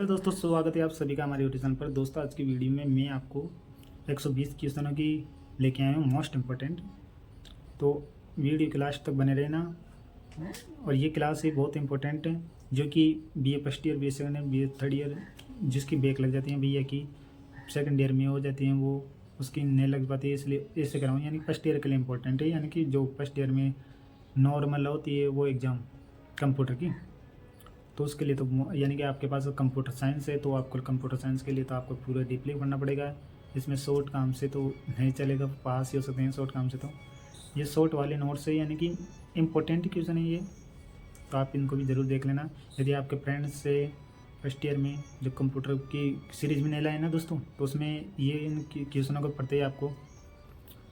Hello दोस्तों, स्वागत है आप सभी का हमारे यूट्यूब चैनल पर। दोस्तों, आज की वीडियो में मैं आपको 120 क्वेश्चनों की लेके आया हूँ, मोस्ट इम्पोर्टेंट। तो वीडियो के लास्ट तक बने रहना। और ये क्लास ही बहुत इंपॉर्टेंट है, जो कि BA first year, BA second year, BA third year जिसकी बैक लग जाती हैं भैया की सेकंड ईयर में हो जाती हैं, वो उसकी नहीं लग पाती है, इसलिए ऐसे कराऊँ। यानी फर्स्ट ईयर के लिए इंपॉर्टेंट है, यानी कि जो फर्स्ट ईयर में नॉर्मल होती है वो एग्ज़ाम कंप्यूटर की, तो उसके लिए तो यानी कि आपके पास कंप्यूटर साइंस है, तो आपको कंप्यूटर साइंस के लिए तो आपको पूरा डीपली पढ़ना पड़ेगा। इसमें शॉर्ट काम से तो नहीं चलेगा, पास ही हो सकते हैं शॉर्ट काम से। तो ये शॉर्ट वाले नोट्स है, यानी कि इम्पोर्टेंट क्वेश्चन है ये, तो आप इनको भी ज़रूर देख लेना। यदि आपके फ्रेंड्स से फर्स्ट ईयर में जो कंप्यूटर की सीरीज़ में नहीं लाए ना दोस्तों, तो उसमें ये इन क्वेश्चनों को पढ़ते ही आपको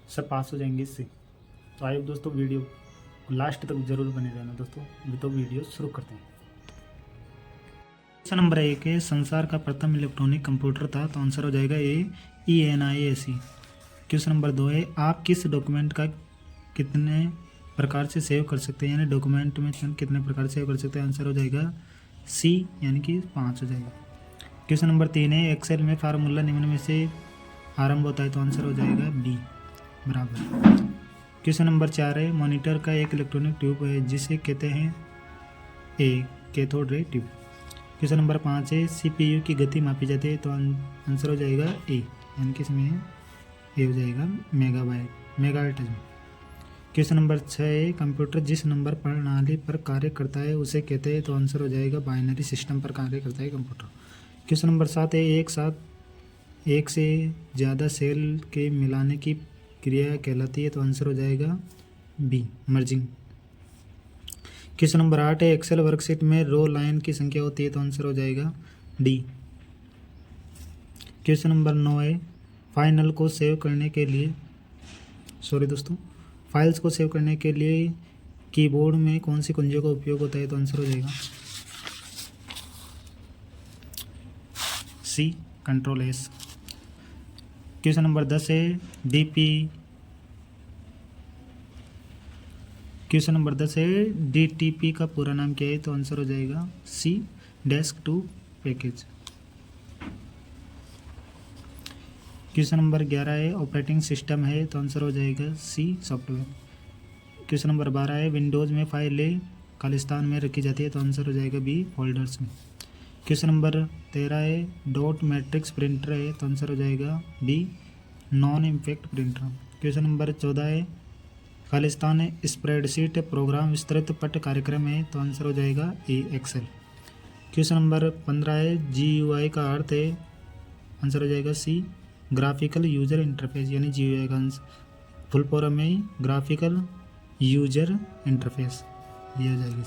सब पास हो जाएंगे इससे। तो आइए दोस्तों, वीडियो लास्ट तक ज़रूर बने रहना दोस्तों। तो वीडियो शुरू करते हैं। क्वेश्चन नंबर 1 है, संसार का प्रथम इलेक्ट्रॉनिक कंप्यूटर था, तो आंसर हो जाएगा ए ENIAC। क्वेश्चन नंबर 2 है, आप किस डॉक्यूमेंट का कितने प्रकार से सेव कर सकते हैं, यानी डॉक्यूमेंट में कितने प्रकार से सेव कर सकते हैं, आंसर हो जाएगा सी, यानी कि 5 हो जाएगा। क्वेश्चन नंबर 3 है, एक्सेल में फार्मूला निम्न में से आरंभ होता है, तो आंसर हो जाएगा बी बराबर। क्वेश्चन नंबर 4 है, मॉनिटर का एक इलेक्ट्रॉनिक ट्यूब है जिसे कहते हैं A cathode ray tube. Question number 5 है, CPU की गति मापी जाती है, तो आंसर हो जाएगा ए, यानी कि इसमें ए हो जाएगा मेगाहर्ट्ज में। क्वेश्चन नंबर 6 है, कंप्यूटर जिस नंबर प्रणाली पर कार्य करता है उसे कहते हैं, तो आंसर हो जाएगा बाइनरी सिस्टम पर कार्य करता है कंप्यूटर। क्वेश्चन नंबर 7 है, एक साथ एक से ज़्यादा सेल के मिलाने की क्रिया कहलाती है, तो आंसर हो जाएगा बी मर्जिंग। क्वेश्चन नंबर 8 है, एक्सेल वर्कशीट में रो लाइन की संख्या होती है, तो आंसर हो जाएगा डी। क्वेश्चन नंबर 9 है, फाइल्स को सेव करने के लिए कीबोर्ड में कौन सी कुंजियों का उपयोग होता है, तो आंसर हो जाएगा सी Ctrl+S। क्वेश्चन नंबर 10 है, क्वेश्चन नंबर 10 है, DTP का पूरा नाम क्या है, तो आंसर हो जाएगा सी डेस्कटॉप पैकेज। क्वेश्चन नंबर 11 है, ऑपरेटिंग सिस्टम है, तो आंसर हो जाएगा सी सॉफ्टवेयर। क्वेश्चन नंबर 12 है, विंडोज़ में फाइलें खालिस्तान में रखी जाती है, तो आंसर हो जाएगा बी फोल्डर्स में। क्वेश्चन नंबर 13 है, डॉट मैट्रिक्स प्रिंटर है, तो आंसर हो जाएगा B non impact printer. Question number 14 है, खालिस्तान स्प्रेडशीट प्रोग्राम विस्तृत पट कार्यक्रम है, तो आंसर हो जाएगा ए एक्सेल। क्वेश्चन नंबर 15 है, GUI का अर्थ है, आंसर हो जाएगा सी ग्राफिकल यूजर इंटरफेस, यानी GUI का फुल फॉर्म में ग्राफिकल यूजर इंटरफेस ये हो जाएगा।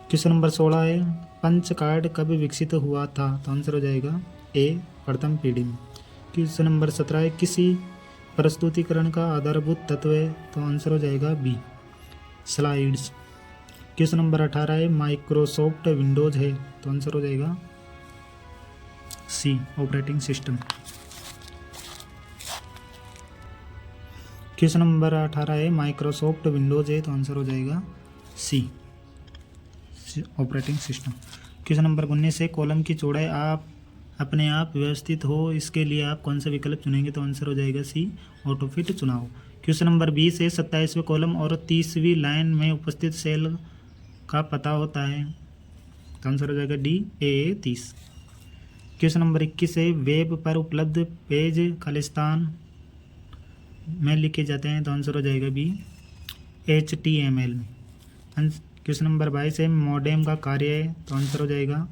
क्वेश्चन नंबर 16 है, पंच कार्ड कब विकसित हुआ था, तो आंसर हो जाएगा ए प्रथम पीढ़ी में। क्वेश्चन नंबर 17 है, किसी प्रस्तुतिकरण का आधारभूत तत्व है, तो आंसर हो जाएगा बी स्लाइड्स। क्वेश्चन नंबर 18 है, माइक्रोसॉफ्ट विंडोज़ है, तो आंसर हो जाएगा सी ऑपरेटिंग सिस्टम। क्वेश्चन नंबर 18 है, माइक्रोसॉफ्ट विंडोज़ है, तो आंसर हो जाएगा सी ऑपरेटिंग सिस्टम। क्वेश्चन नंबर 19 है, कॉलम की चौड़ाई अपने आप व्यवस्थित हो, इसके लिए आप कौन सा विकल्प चुनेंगे, तो आंसर हो जाएगा सी ऑटोफिट चुनाव। क्वेश्चन नंबर 20 है, 27वें कॉलम और 30वीं लाइन में उपस्थित सेल का पता होता है, तो आंसर हो जाएगा डी ए 30। क्वेश्चन नंबर 21 है, वेब पर उपलब्ध पेज खालिस्तान में लिखे जाते हैं, तो आंसर हो जाएगा बी HTML में। क्वेश्चन नंबर 22 है, मॉडेम का कार्य है, तो आंसर हो जाएगा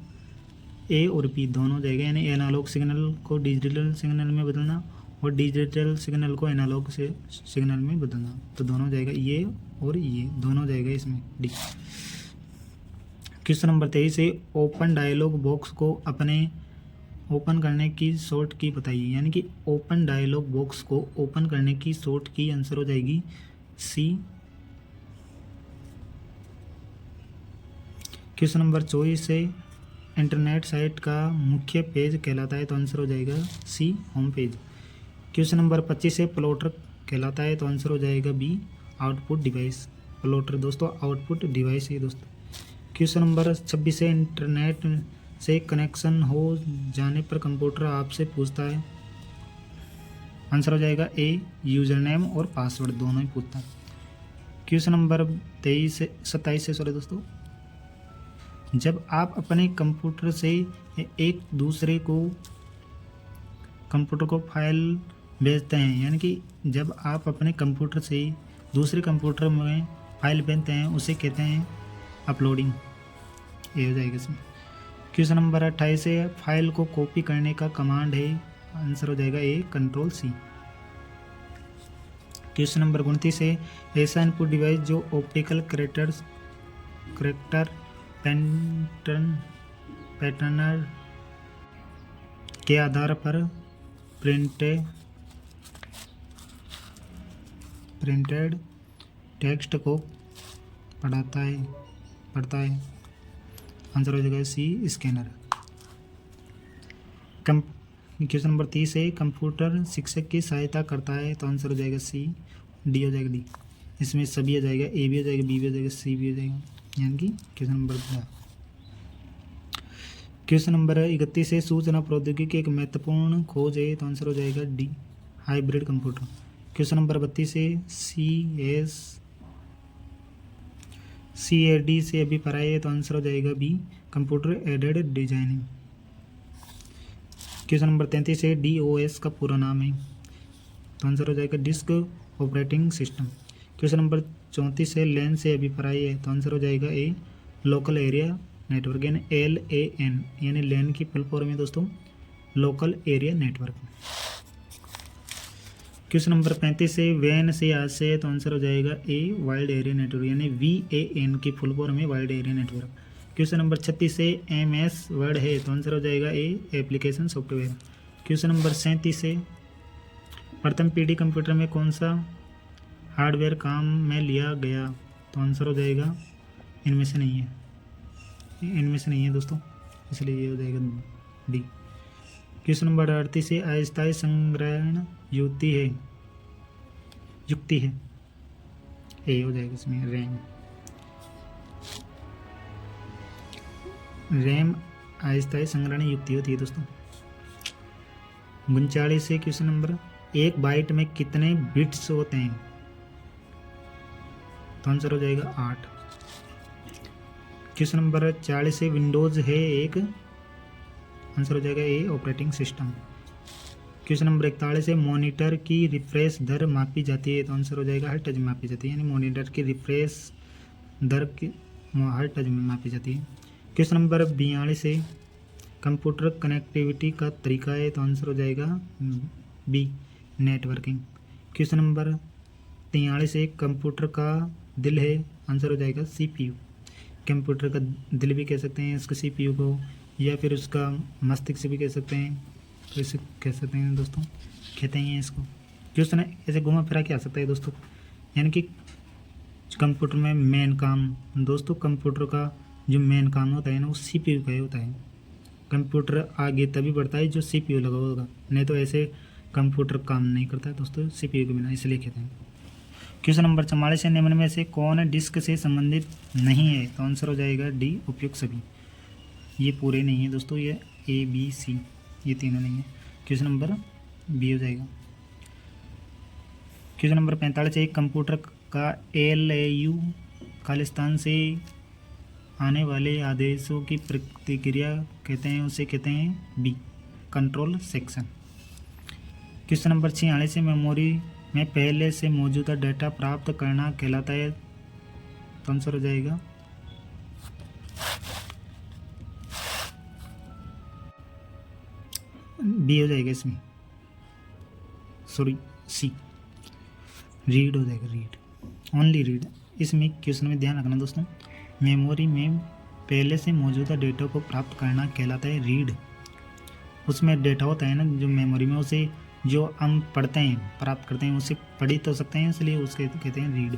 ए और बी दोनों हो जाएगा, यानी एनालॉग सिग्नल को डिजिटल सिग्नल में बदलना और डिजिटल सिग्नल को एनालॉग से सिग्नल में बदलना, तो दोनों हो जाएगा ये और ये दोनों हो जाएगा इसमें डी। क्वेश्चन नंबर 23 है, ओपन डायलॉग बॉक्स को अपने ओपन करने की शॉर्ट की बताइए, यानी कि ओपन डायलॉग बॉक्स को ओपन करने की शॉर्ट की आंसर हो जाएगी सी। क्वेश्चन नंबर 24 है, इंटरनेट साइट का मुख्य पेज कहलाता है, तो आंसर हो जाएगा सी होम पेज। क्वेश्चन नंबर 25 है, प्लॉटर कहलाता है, तो आंसर हो जाएगा बी आउटपुट डिवाइस। प्लॉटर दोस्तों आउटपुट डिवाइस है दोस्तों। क्वेश्चन नंबर 26 है, इंटरनेट से कनेक्शन हो जाने पर कंप्यूटर आपसे पूछता है। आंसर हो जाएगा ए, यूज़र नेम और पासवर्ड दोनों ही पूछता है। क्वेश्चन नंबर 27 से सॉरी दोस्तों, जब आप अपने कंप्यूटर से एक दूसरे को कंप्यूटर को फाइल भेजते हैं, यानी कि जब आप अपने कंप्यूटर से दूसरे कंप्यूटर में फाइल भेजते हैं उसे कहते हैं अपलोडिंग। ये हो जाएगा इसमें। क्वेश्चन नंबर 28 से फाइल को कॉपी करने का कमांड है। आंसर हो जाएगा ए, कंट्रोल सी। क्वेश्चन नंबर 29 से ऐसा इनपुट डिवाइस जो ऑप्टिकल करेक्टर पैटर्न के आधार पर प्रिंटेड टेक्स्ट को पढ़ता है। आंसर हो जाएगा सी, स्कैनर। क्वेश्चन नंबर 30 है कंप्यूटर शिक्षक की सहायता करता है, तो आंसर हो जाएगा सी, डी हो जाएगा डी। इसमें सभी हो जाएगा, ए भी हो जाएगा, बी भी हो जाएगा, सी भी हो जाएगा, यानी कि क्वेश्चन नंबर 2। क्वेश्चन नंबर 31 है सूचना प्रौद्योगिकी की एक महत्वपूर्ण खोज है, तो आंसर हो जाएगा D, hybrid computer. Question number 32 है CAD से अभिप्राय है, तो आंसर हो जाएगा B, computer aided designing. Question number 33 है DOS का पूरा नाम है, तो आंसर हो जाएगा disk operating system. Question number 34 है LAN से अभिप्राय है, तो आंसर हो जाएगा ए, लोकल एरिया नेटवर्क, यानी LAN, यानी LAN की फुल फॉर्म है दोस्तों local area network. Question number 35 से WAN से आज से है, तो आंसर हो जाएगा ए, वाइड एरिया नेटवर्क, यानी WAN की फुल फॉर्म है wide area network. Question number 36 से MS वर्ड है, तो आंसर हो जाएगा ए, एप्लीकेशन सॉफ्टवेयर। क्वेश्चन नंबर 37 से प्रथम पीढ़ी कंप्यूटर में कौन सा हार्डवेयर काम में लिया गया, तो आंसर हो जाएगा इनमें से नहीं है दोस्तों, इसलिए ये हो जाएगा डी। क्वेश्चन नंबर 38 से अस्थायी संग्रहण युक्ति है, ए हो जाएगा इसमें रैम अस्थायी संग्रहण युक्ति होती है दोस्तों। 39 से क्वेश्चन नंबर, एक बाइट में कितने बिट्स होते हैं, तो आंसर हो जाएगा 8। क्वेश्चन नंबर 40 से विंडोज है एक, आंसर हो जाएगा ए, ऑपरेटिंग सिस्टम। क्वेश्चन नंबर 41 से मॉनिटर की रिफ्रेश दर मापी जाती है, तो आंसर हो जाएगा हर टच में मापी जाती है, यानी मॉनिटर की रिफ्रेश दर की हर टच में मापी जाती है। क्वेश्चन नंबर 42 से कंप्यूटर कनेक्टिविटी का तरीका है, तो आंसर हो जाएगा बी, नेटवर्किंग। क्वेश्चन नंबर 43 से कंप्यूटर का दिल है, आंसर हो जाएगा CPU। कंप्यूटर का दिल भी कह सकते हैं इसको CPU को, या फिर उसका मस्तिष्क भी कह सकते हैं, तो इसे कह सकते हैं दोस्तों, कहते हैं इसको। क्वेश्चन ऐसे घुमा फिरा के आ सकता है दोस्तों, यानी कि कंप्यूटर में मेन काम दोस्तों, कंप्यूटर का जो मेन काम होता है ना वो CPU का ही होता है। कंप्यूटर आगे तभी बढ़ता है जो CPU लगा होगा, नहीं तो ऐसे कंप्यूटर काम नहीं करता है दोस्तों CPU के बिना, इसलिए कहते हैं। क्वेश्चन नंबर 44 से निम्न में से कौन डिस्क से संबंधित नहीं है, तो आंसर हो जाएगा डी, उपयुक्त सभी। ये पूरे नहीं है दोस्तों, ये A B C ये तीनों नहीं है। क्वेश्चन नंबर बी हो जाएगा। क्वेश्चन नंबर 45 एक कंप्यूटर का LAU खालिस्तान से आने वाले आदेशों की प्रतिक्रिया कहते हैं, उसे कहते हैं B, control section. Question number 46 से मेमोरी में पहले से मौजूदा डेटा प्राप्त करना कहलाता है, तो आंसर हो जाएगा बी हो जाएगा इसमें, सॉरी सी, रीड हो जाएगा, रीड, ओनली रीड। इसमें क्वेश्चन में ध्यान रखना दोस्तों, मेमोरी में पहले से मौजूदा डेटा को प्राप्त करना कहलाता है रीड। उसमें डेटा होता है ना जो मेमोरी में, उसे जो हम पढ़ते हैं प्राप्त करते हैं उसे पढ़ ही तो सकते हैं, इसलिए उसके कहते हैं रीड।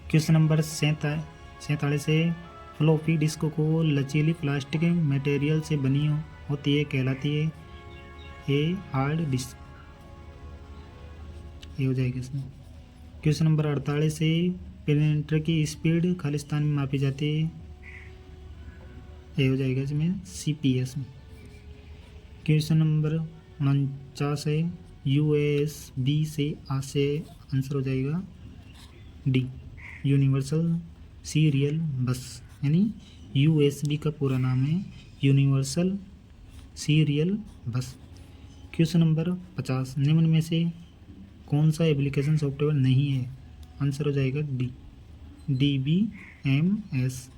क्वेश्चन नंबर 47 से फ्लॉपी डिस्क को लचीली प्लास्टिक मटेरियल से बनी होती है कहलाती है ए, हार्ड डिस्क। ये हो जाएगा इसमें। क्वेश्चन नंबर 48 से प्रिंटर की स्पीड खालिस्तान में मापी जाती है, ए हो जाएगा इसमें CPS में। क्वेश्चन नंबर 49 है USB से आ से आंसर हो जाएगा डी, यूनिवर्सल सीरियल बस, यानी USB का पूरा नाम है यूनिवर्सल सीरियल बस। क्वेश्चन नंबर 50, निम्न में से कौन सा एप्लीकेशन सॉफ्टवेयर नहीं है? आंसर हो जाएगा डी, DBMS।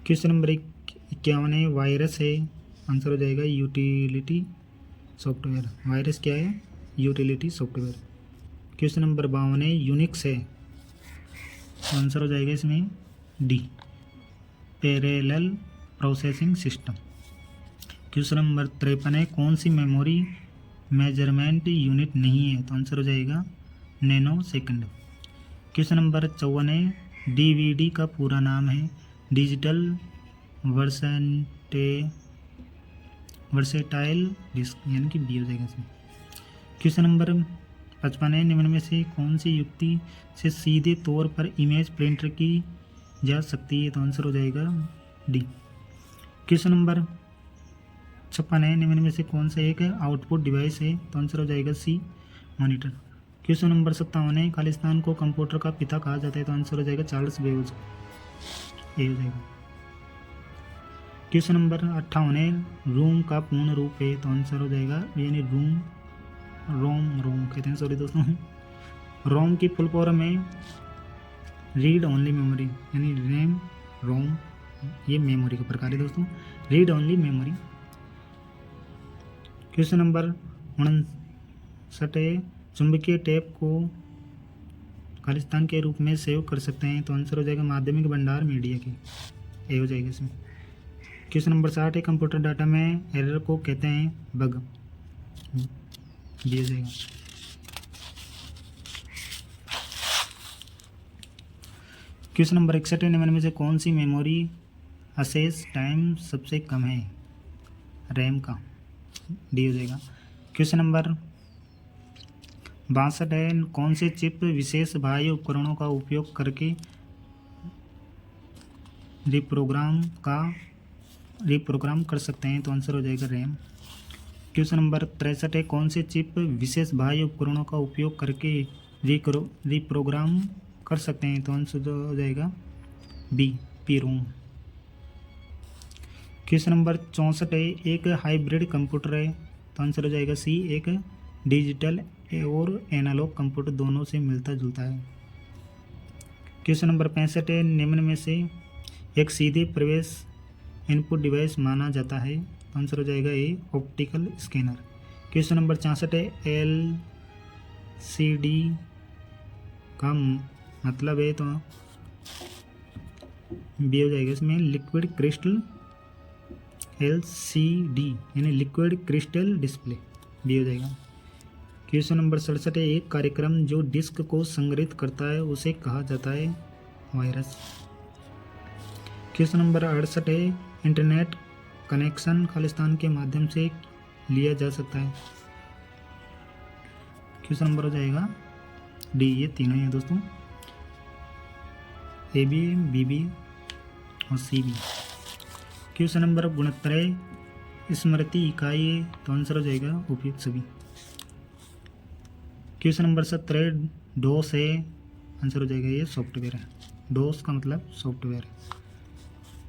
क्वेश्चन नंबर 51 है वायरस है, आंसर हो जाएगा यूटिलिटी सॉफ्टवेयर। वायरस क्या है? Utility software. क्वेश्चन नंबर 52 है यूनिक्स है, आंसर हो जाएगा इसमें D, parallel processing system. Question number 53 है कौन सी मेमोरी मेजरमेंट यूनिट नहीं है? तो आंसर हो जाएगा नैनो सेकंड। क्वेश्चन नंबर 54 है DVD का पूरा नाम है डिजिटल वर्सेटाइल डिस्क, यानी कि बी हो जाएगा इसमें। क्वेश्चन नंबर 55 है निम्न में से कौन सी युक्ति से सीधे तौर पर इमेज प्रिंटर की जा सकती है? तो आंसर हो जाएगा डी। क्वेश्चन नंबर 56 है निम्न में से कौन सा एक आउटपुट डिवाइस है? तो आंसर हो जाएगा सी, मॉनिटर। क्वेश्चन नंबर 57 है खालिस्तान को कंप्यूटर का पिता कहा जाता है? तो आंसर हो जाएगा चार्ल्स बेबज, ए हो जाएगा। क्वेश्चन नंबर 58 है रूम का पूर्ण रूप है? तो आंसर हो जाएगा यानी रोम कहते हैं, सॉरी दोस्तों। रोम की फुल फॉर्म है रीड ओनली मेमोरी, यानी रैम रोम, ये मेमोरी का प्रकार है दोस्तों, read only memory. Question number 59 है चुंबकीय टेप को खालिस्तान के रूप में सेव कर सकते हैं? तो आंसर हो जाएगा माध्यमिक भंडार मीडिया के, ए हो जाएगा इसमें। क्वेश्चन नंबर 60 है कंप्यूटर डाटा में एरर को कहते हैं बग, बी हो जाएगा। क्वेश्चन नंबर 61 है निम्न में से कौन सी मेमोरी असेस टाइम सबसे कम है? रैम का, डी हो जाएगा। क्वेश्चन नंबर 62 है कौन से चिप विशेष बाह्य उपकरणों का उपयोग करके रिप्रोग्राम कर सकते हैं? तो आंसर हो जाएगा रैम। क्वेश्चन नंबर 63 है कौन से चिप विशेष बाह्य उपकरणों का उपयोग करके रिप्रोग्राम कर सकते हैं? तो आंसर हो जाएगा बी, पी-रोम। क्वेश्चन नंबर 64 है एक हाइब्रिड कंप्यूटर है? तो आंसर हो जाएगा सी, एक डिजिटल और एनालॉग कंप्यूटर दोनों से मिलता जुलता है। क्वेश्चन नंबर 65 है निम्न में से एक सीधे प्रवेश इनपुट डिवाइस माना जाता है? तो आंसर हो जाएगा ए, ऑप्टिकल स्कैनर। क्वेश्चन नंबर 66 है LCD का मतलब है? तो बी हो जाएगा इसमें लिक्विड क्रिस्टल, LCD यानी लिक्विड क्रिस्टल डिस्प्ले, बी हो जाएगा। क्वेश्चन नंबर 67 है एक कार्यक्रम जो डिस्क को संग्रहित करता है उसे कहा जाता है वायरस। क्वेश्चन नंबर 68 है इंटरनेट कनेक्शन खालिस्तान के माध्यम से लिया जा सकता है? क्वेश्चन नंबर हो जाएगा डी, ये तीनों हैं दोस्तों, AB, BB और CB। क्वेश्चन नंबर 69 है स्मृति इकाई है? तो आंसर हो जाएगा उपयुक्त सभी। क्वेश्चन नंबर 70 डोस है? आंसर हो जाएगा ये सॉफ्टवेयर है, डोस का मतलब सॉफ्टवेयर है।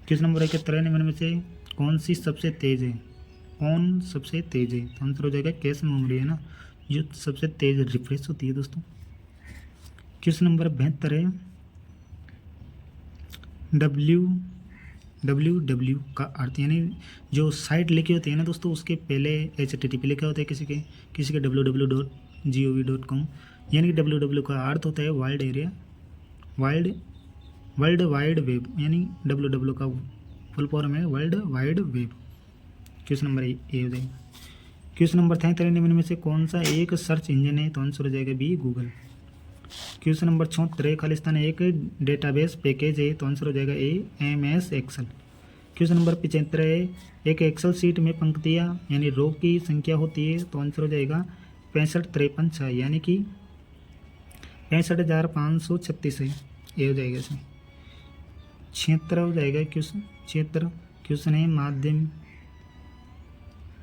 क्वेश्चन नंबर 71 निम्न में से कौन सी सबसे तेज है? कौन सबसे तेज है? तो आंसर हो जाएगा कैश मेमोरी है ना, जो सबसे तेज रिफ्रेश होती है दोस्तों। क्वेश्चन नंबर 72 है www का अर्थ, यानी जो साइट लिखी होती है ना दोस्तों उसके पहले HTTP लिखा होता है, किसी के www.gov.com, यानी कि www का अर्थ होता है वर्ल्ड वाइड वेब, यानी www का फुल फॉर्म है world wide web. Question number A हो जाएगा। क्वेश्चन नंबर 73 निम्न में से कौन सा एक सर्च इंजन है? तो आंसर हो जाएगा बी, गूगल। क्वेश्चन नंबर 74 खालिस्तान एक डेटाबेस पैकेज है? तो आंसर हो जाएगा A, MS Excel. Question number 75 है एक एक्सेल सीट में पंक्तियाँ यानी रो की संख्या होती है? तो आंसर हो जाएगा 65 53 6, यानी कि 65,536 है। ये हो जाएगा इसमें। 76 हो जाएगा क्वेश्चन। 76 क्वेश्चन है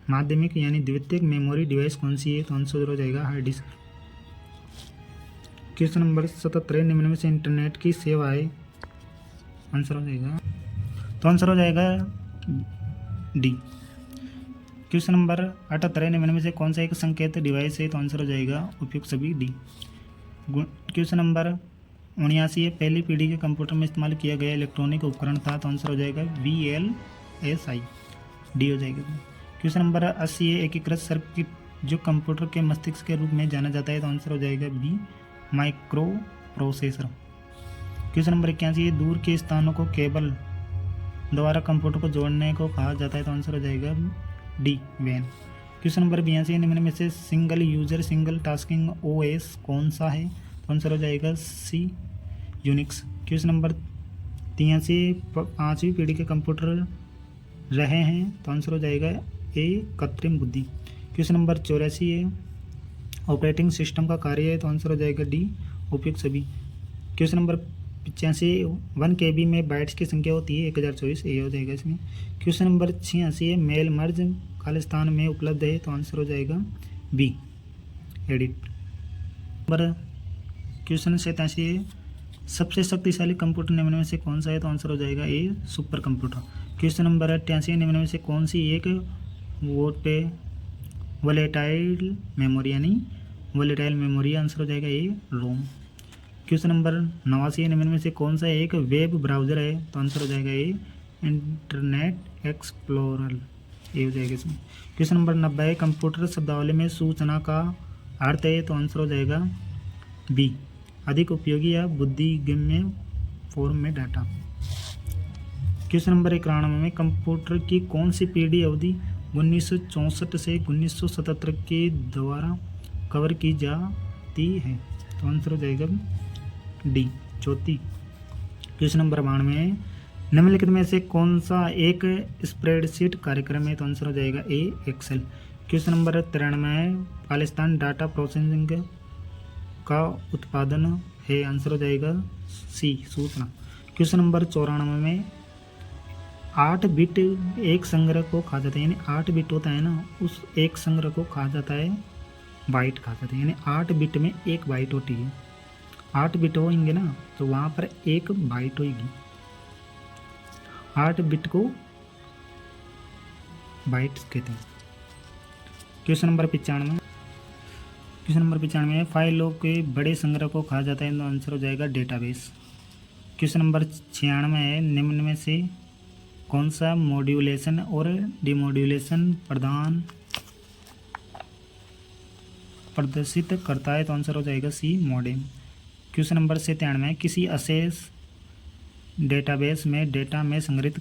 माध्यमिक यानी द्वितीयक मेमोरी डिवाइस कौन सी है? तो आंसर हो जाएगा हार्ड डिस्क। क्वेश्चन नंबर 77 निम्न में से इंटरनेट की सेवा है, आंसर हो जाएगा, तो आंसर हो जाएगा डी। क्वेश्चन नंबर 78 निम्न में से कौन सा एक संकेत डिवाइस है? तो आंसर हो जाएगा उपयुक्त सभी डी। क्वेश्चन नंबर 79 है पहली पीढ़ी के कंप्यूटर में इस्तेमाल किया गया इलेक्ट्रॉनिक उपकरण था? तो आंसर हो जाएगा VLSI, डी हो जाएगा। क्वेश्चन नंबर 80 है एकीकृत सर्किट जो कंप्यूटर के मस्तिष्क के रूप में जाना जाता है? तो आंसर हो जाएगा B microprocessor. Question number 81 है दूर के स्थानों को केबल द्वारा कंप्यूटर को जोड़ने को कहा जाता है? तो आंसर हो जाएगा डी वैन। क्वेश्चन नंबर 82 निम्न में से single user single tasking OS कौन सा है? तो आंसर हो जाएगा सी यूनिक्स। क्वेश्चन नंबर 83 पाँचवीं पीढ़ी के कंप्यूटर रहे हैं? तो आंसर हो जाएगा ए कृत्रिम बुद्धि। क्वेश्चन नंबर 84 है ऑपरेटिंग सिस्टम का कार्य है? तो आंसर हो जाएगा डी उपयुक्त सभी। क्वेश्चन नंबर 85 1 KB में बाइट्स की संख्या होती है 1024, ए हो जाएगा इसमें। क्वेश्चन नंबर 86 है मेल मर्ज खालिस्तान में उपलब्ध है? तो आंसर हो जाएगा बी एडिट। नंबर क्वेश्चन 87 है सबसे शक्तिशाली कंप्यूटर निम्न में से कौन सा है? तो आंसर हो जाएगा ए सुपर कंप्यूटर। क्वेश्चन नंबर 88 निम्न में से कौन सी एक वोलेटाइल मेमोरी आंसर हो जाएगा ए रोम। क्वेश्चन नंबर 89 निम्न में से कौन सा एक वेब ब्राउज़र है? तो आंसर हो जाएगा ए इंटरनेट एक्सप्लोरर, ये हो जाएगा इसमें। क्वेश्चन नंबर 90 कंप्यूटर शब्दावली में सूचना का अर्थ है? तो आंसर हो जाएगा बी अधिक उपयोगी या बुद्धिगम्य फॉर्म में डाटा। क्वेश्चन नंबर 91 में कंप्यूटर की कौन सी पीढ़ी अवधि 1964 से 1977 के द्वारा कवर की जाती है? तो आंसर हो जाएगा डी चौथी। क्वेश्चन नंबर 92 निम्नलिखित में से कौन सा एक स्प्रेडशीट कार्यक्रम है? तो आंसर हो जाएगा ए एक्सेल। क्वेश्चन नंबर 93 खालिस्तान डाटा प्रोसेसिंग का उत्पादन है? आंसर हो जाएगा सी सूचना। क्वेश्चन नंबर 94 में 8 बिट एक संग्रह को कहा जाता है, यानी 8 बिट होता है ना, उस एक संग्रह को कहा जाता है बाइट कहा जाता है, यानी 8 बिट में एक बाइट होती है। 8 बिट होंगे ना तो वहाँ पर एक बाइट होगी, 8 बिट को बाइट्स कहते हैं। क्वेश्चन नंबर 95 में फाइलों के बड़े संग्रह को कहा जाता है? तो आंसर हो जाएगा डेटाबेस। क्वेश्चन नंबर 96 है निम्न में से कौन सा मॉड्यूलेशन और डिमॉड्यूलेशन प्रदर्शित करता है? तो आंसर हो जाएगा सी मॉडेम। क्वेश्चन नंबर 97 किसी अशेष डेटाबेस में डेटा में संग्रहित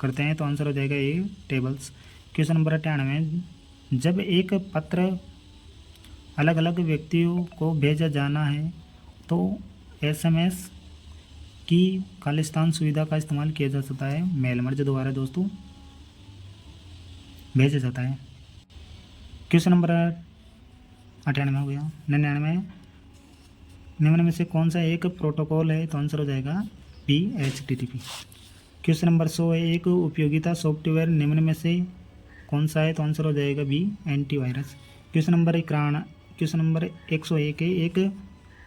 करते हैं? तो आंसर हो जाएगा ए टेबल्स। क्वेश्चन नंबर 98 जब एक पत्र अलग अलग व्यक्तियों को भेजा जाना है तो SMS की खालिस्तान सुविधा का इस्तेमाल किया जा सकता है? मेल मर्ज द्वारा दोस्तों भेजा जाता है। क्वेश्चन नंबर 98 हो गया। 99 निम्न में से कौन सा एक प्रोटोकॉल है? तो आंसर हो जाएगा PHTTP। क्वेश्चन नंबर 100 है एक उपयोगिता सॉफ्टवेयर निम्न में से कौन सा है? तो आंसर हो जाएगा बी एंटीवायरस। क्वेश्चन नंबर 101 है एक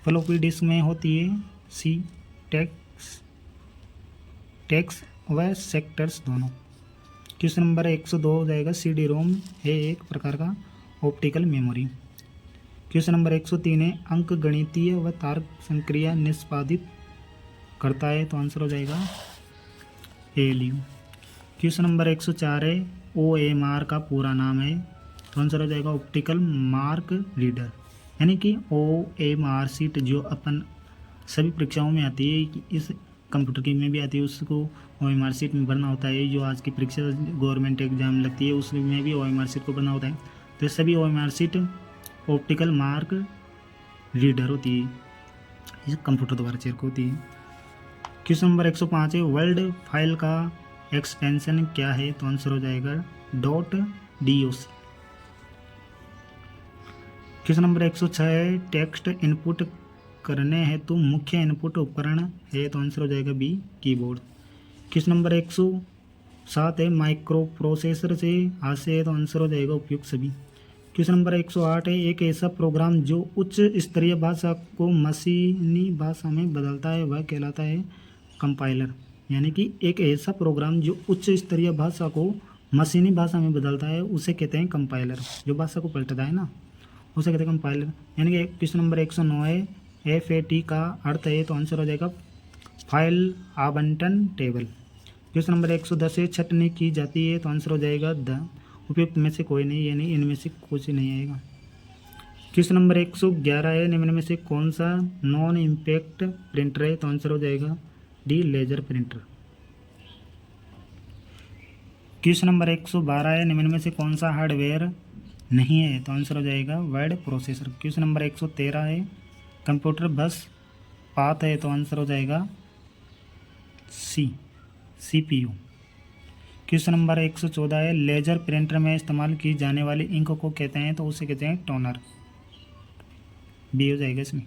फ्लॉपी डिस्क में होती है सी टेक्स्ट व सेक्टर्स दोनों। क्वेश्चन नंबर 102 हो जाएगा CD-ROM है एक प्रकार का ऑप्टिकल मेमोरी। क्वेश्चन नंबर 103 है अंक गणितीय व तार्क संक्रिया निष्पादित करता है? तो आंसर हो जाएगा ALU। क्वेश्चन नंबर 104 है OMR का पूरा नाम है? तो आंसर हो जाएगा ऑप्टिकल मार्क रीडर, यानी कि OMR सीट जो अपन सभी परीक्षाओं में आती है, इस कंप्यूटर की में भी आती है, उसको OMR सीट में भरना होता है। जो आज की परीक्षा गवर्नमेंट एग्जाम लगती है उसमें भी OMR सीट को भरना होता है। तो सभी OMR seat optical mark reader होती है, इस कंप्यूटर द्वारा चेक होती है। क्वेश्चन नंबर 105 है वर्ल्ड फाइल का एक्सटेंशन क्या है? तो आंसर हो जाएगा .doc। क्वेश्चन नंबर 106 है टेक्स्ट इनपुट करने हेतु मुख्य इनपुट उपकरण है, तो आंसर हो जाएगा बी कीबोर्ड। क्वेश्चन नंबर 107 है माइक्रो प्रोसेसर से हास्य है, तो आंसर हो जाएगा उपयुक्त सभी। क्वेश्चन नंबर 108 है एक ऐसा प्रोग्राम जो उच्च स्तरीय भाषा को मशीनी भाषा में बदलता है वह कहलाता है कंपाइलर। यानी कि एक ऐसा प्रोग्राम जो उच्च स्तरीय भाषा को मशीनी भाषा में बदलता है उसे कहते हैं कंपाइलर। जो भाषा को पलटता है ना उसे कहते हैं कंपाइलर। यानी कि क्वेश्चन नंबर 109 है FAT का अर्थ है, तो आंसर हो जाएगा फाइल आवंटन टेबल। क्वेश्चन नंबर 110 है छटनी की जाती है, तो आंसर हो जाएगा द। उपयुक्त में से कोई नहीं, यानी इनमें से कुछ नहीं आएगा। क्वेश्चन नंबर 111 है निम्न में से कौन सा नॉन इम्पैक्ट प्रिंटर है, तो आंसर हो जाएगा D laser printer. Question number 112 है निम्न में से कौन सा हार्डवेयर नहीं है, तो आंसर हो जाएगा वर्ड प्रोसेसर। क्वेश्चन नंबर 113 है कंप्यूटर बस पाथ है, तो आंसर हो जाएगा CPU। क्वेश्चन नंबर 114 है लेजर प्रिंटर में इस्तेमाल की जाने वाली इंक को कहते हैं, तो उसे कहते हैं टोनर। बी हो जाएगा इसमें।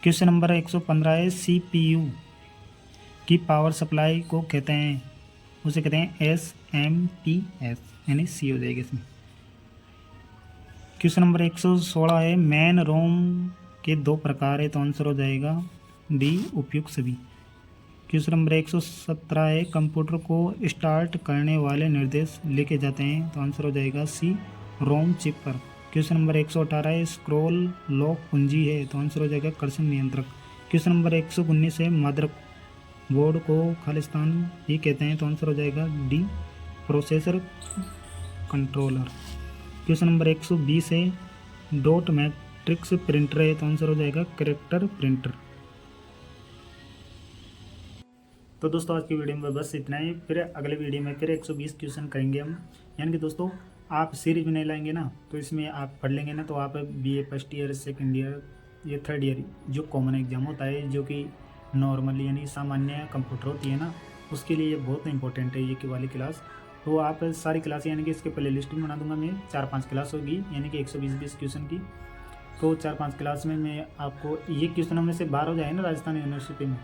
क्वेश्चन नंबर 115 है CPU की पावर सप्लाई को कहते हैं, उसे कहते हैं SMPS, यानी सी हो जाएगा इसमें। क्वेश्चन नंबर 116 है मैन रोम के 2 प्रकार है, तो आंसर हो जाएगा डी उपयुक्त सभी। क्वेश्चन नंबर 117 है कंप्यूटर को स्टार्ट करने वाले निर्देश लिखे जाते हैं, तो आंसर हो जाएगा सी रोम चिप पर। क्वेश्चन नंबर 118 है स्क्रॉल लॉक कुंजी है, तो आंसर हो जाएगा कर्षण नियंत्रक। क्वेश्चन नंबर 119 है मदर बोर्ड को खालिस्तान ही कहते हैं, तो आंसर हो जाएगा D processor controller. Question number 120 है डॉट मैट्रिक्स प्रिंटर है, तो आंसर हो जाएगा कैरेक्टर प्रिंटर। तो दोस्तों आज की वीडियो में बस इतना ही। फिर अगले वीडियो में फिर 120 क्वेश्चन करेंगे हम। यानी कि दोस्तों आप सीरीज में नहीं लाएंगे ना, तो इसमें आप पढ़ लेंगे ना, तो आप BA first year, second year, ये थर्ड ईयर जो कॉमन एग्जाम होता है, जो कि नॉर्मली यानी सामान्य कंप्यूटर होती है ना, उसके लिए ये बहुत इंपॉर्टेंट है ये की वाली क्लास। तो आप सारी क्लास यानी कि इसके प्ले लिस्ट में बना दूंगा मैं, 4-5 क्लास होगी यानी कि 120 क्वेश्चन की। तो 4-5 क्लास में मैं आपको ये क्वेश्चनों में से बाहर हो जाए ना राजस्थान यूनिवर्सिटी में,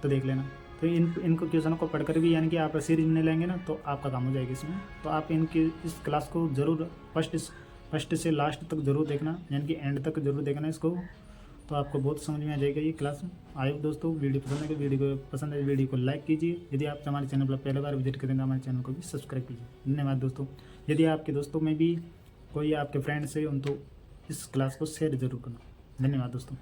तो देख लेना। तो इनको क्वेश्चनों को पढ़कर भी यानी कि आप सीरीज में लेंगे ना, तो आपका काम हो जाएगा इसमें। तो आप इनकी इस क्लास को ज़रूर फर्स्ट से लास्ट तक ज़रूर देखना, यानी कि एंड तक ज़रूर देखना इसको, तो आपको बहुत समझ में आ जाएगा ये क्लास। आई होप दोस्तों वीडियो पसंद है वीडियो को लाइक कीजिए। यदि आप हमारे चैनल पर पहली बार विजिट करें तो हमारे चैनल को भी सब्सक्राइब कीजिए। धन्यवाद दोस्तों। यदि आपके दोस्तों में भी कोई आपके फ्रेंड्स है उन तो इस क्लास को शेयर जरूर करना। धन्यवाद दोस्तों।